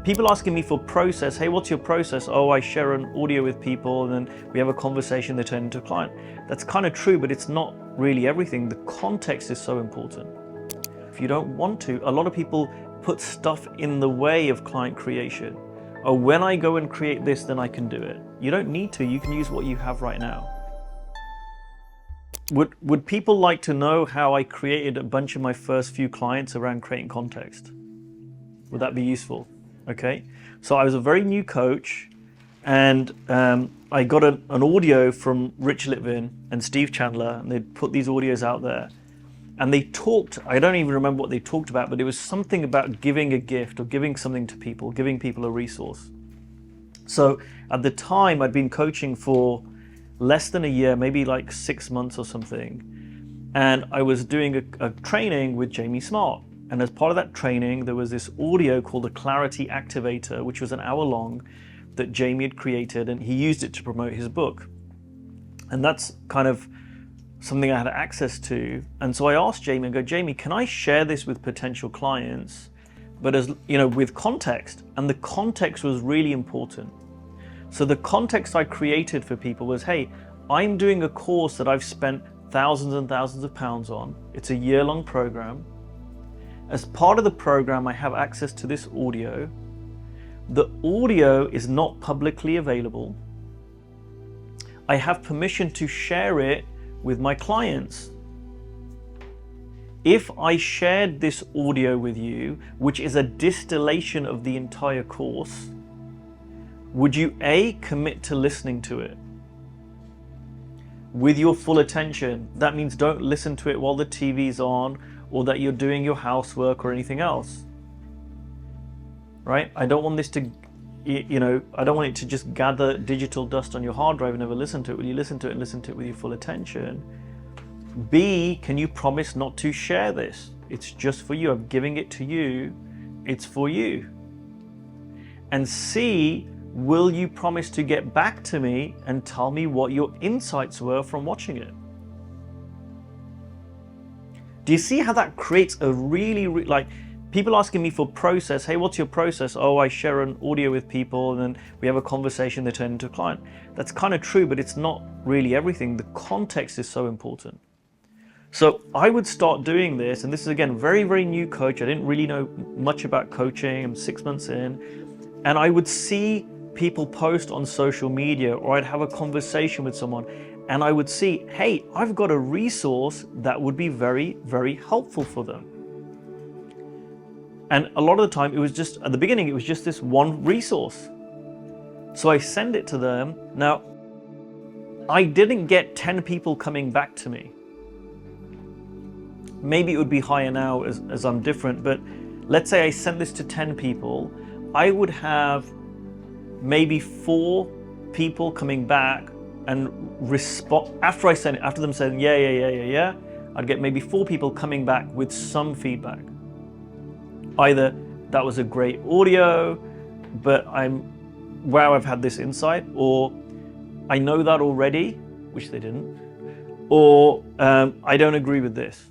people asking me for process. Hey, what's your process? Oh, I share an audio with people and then we have a conversation, they turn into a client. That's kind of true, but it's not really everything. The context is so important. If you don't want to, a lot of people put stuff in the way of client creation. Oh, when I go and create this, then I can do it. You don't need to, you can use what you have right now. Would people like to know how I created a bunch of my first few clients around creating context? Would that be useful? Okay, so I was a very new coach and I got an audio from Rich Litvin and Steve Chandler, and they'd put these audios out there. And they talked, I don't even remember what they talked about, but it was something about giving a gift or giving something to people, giving people a resource. So at the time, I'd been coaching for less than a year, maybe like 6 months or something. And I was doing a training with Jamie Smart. And as part of that training, there was this audio called the Clarity Activator, which was an hour long that Jamie had created, and he used it to promote his book. And that's kind of something I had access to. And so I asked Jamie, I go, Jamie, can I share this with potential clients, but as you know, with context? And the context was really important. So the context I created for people was, hey, I'm doing a course that I've spent thousands and thousands of pounds on. It's a year-long program. As part of the program, I have access to this audio. The audio is not publicly available. I have permission to share it with my clients. If I shared this audio with you, which is a distillation of the entire course, would you A, commit to listening to it with your full attention? That means don't listen to it while the TV's on or that you're doing your housework or anything else, right? I don't want this to, I don't want it to just gather digital dust on your hard drive and never listen to it. Will you listen to it and listen to it with your full attention? B, can you promise not to share this? It's just for you. I'm giving it to you. It's for you. And C, will you promise to get back to me and tell me what your insights were from watching it? Do you see how that creates a really, like, people asking me for process. Hey, what's your process? Oh, I share an audio with people and then we have a conversation, they turn into a client. That's kind of true, but it's not really everything. The context is so important. So I would start doing this, and this is again, very, very new coach. I didn't really know much about coaching. I'm 6 months in, and I would see people post on social media, or I'd have a conversation with someone and I would see, hey, I've got a resource that would be very, very helpful for them. And a lot of the time it was just, at the beginning, it was just this one resource. So I send it to them. Now, I didn't get 10 people coming back to me. Maybe it would be higher now as I'm different, but let's say I sent this to 10 people, I would have maybe 4 people coming back and respond after I sent it, after them saying, yeah, I'd get maybe 4 people coming back with some feedback. Either that was a great audio, but wow, I've had this insight, or I know that already, which they didn't, or I don't agree with this.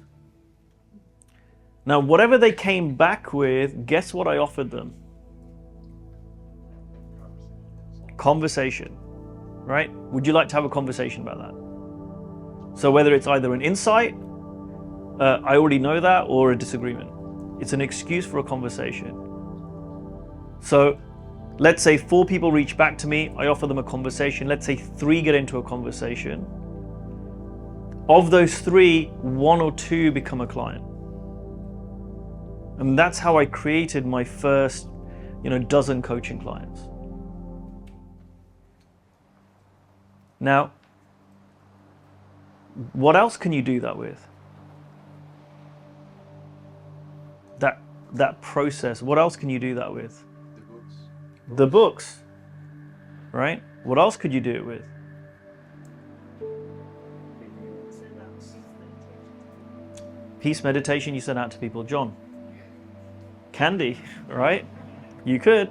Now, whatever they came back with, guess what I offered them? Conversation, right? Would you like to have a conversation about that? So whether it's either an insight, I already know that, or a disagreement. It's an excuse for a conversation. So let's say 4 people reach back to me, I offer them a conversation. Let's say 3 get into a conversation. Of those 3, 1 or 2 become a client. And that's how I created my first, dozen coaching clients. Now, what else can you do that with? That process, what else can you do that with? The books, right? What else could you do it with? Peace meditation you send out to people. John. Candy, right? You could.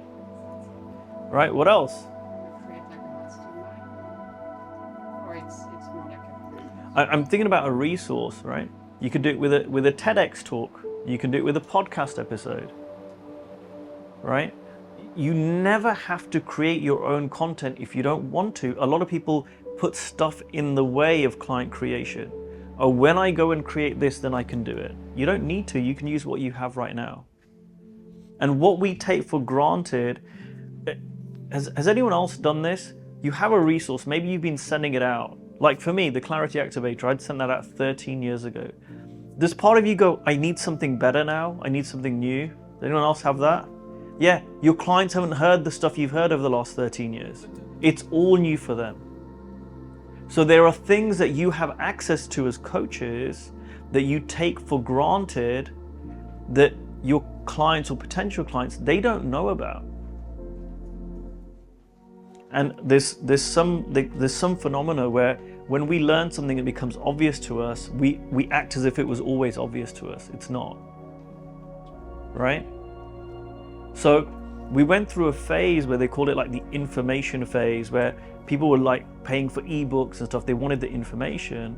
Right, what else? I'm thinking about a resource, right? You could do it with a TEDx talk. You can do it with a podcast episode, right? you never have to create your own content if you don't want to. A lot of people put stuff in the way of client creation. Oh, when I go and create this, then I can do it. You don't need to. You can use what you have right now. And what we take for granted, has anyone else done this? You have a resource, maybe you've been sending it out. Like for me, the Clarity Activator, I'd sent that out 13 years ago. Does part of you go, I need something better now? I need something new? Does anyone else have that? Yeah, your clients haven't heard the stuff you've heard over the last 13 years. It's all new for them. So there are things that you have access to as coaches that you take for granted that your clients or potential clients, they don't know about. And there's some phenomena where when we learn something that becomes obvious to us, we act as if it was always obvious to us. It's not, right? So we went through a phase where they called it like the information phase, where people were like paying for ebooks and stuff. They wanted the information,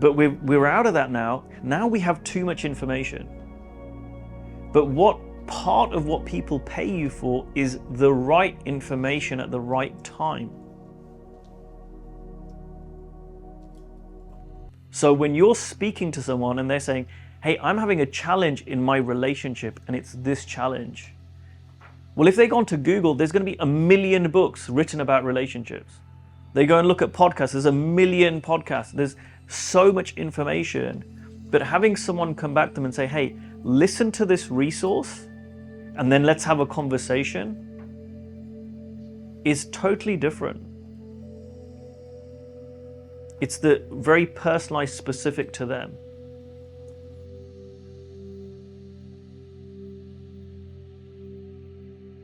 but we're out of that now. Now we have too much information. But what part of what people pay you for is the right information at the right time. So when you're speaking to someone and they're saying, hey, I'm having a challenge in my relationship and it's this challenge. Well, if they go onto Google, there's going to be 1 million books written about relationships. They go and look at podcasts, there's 1 million podcasts. There's so much information. But having someone come back to them and say, hey, listen to this resource and then let's have a conversation is totally different. It's the very personalized, specific to them.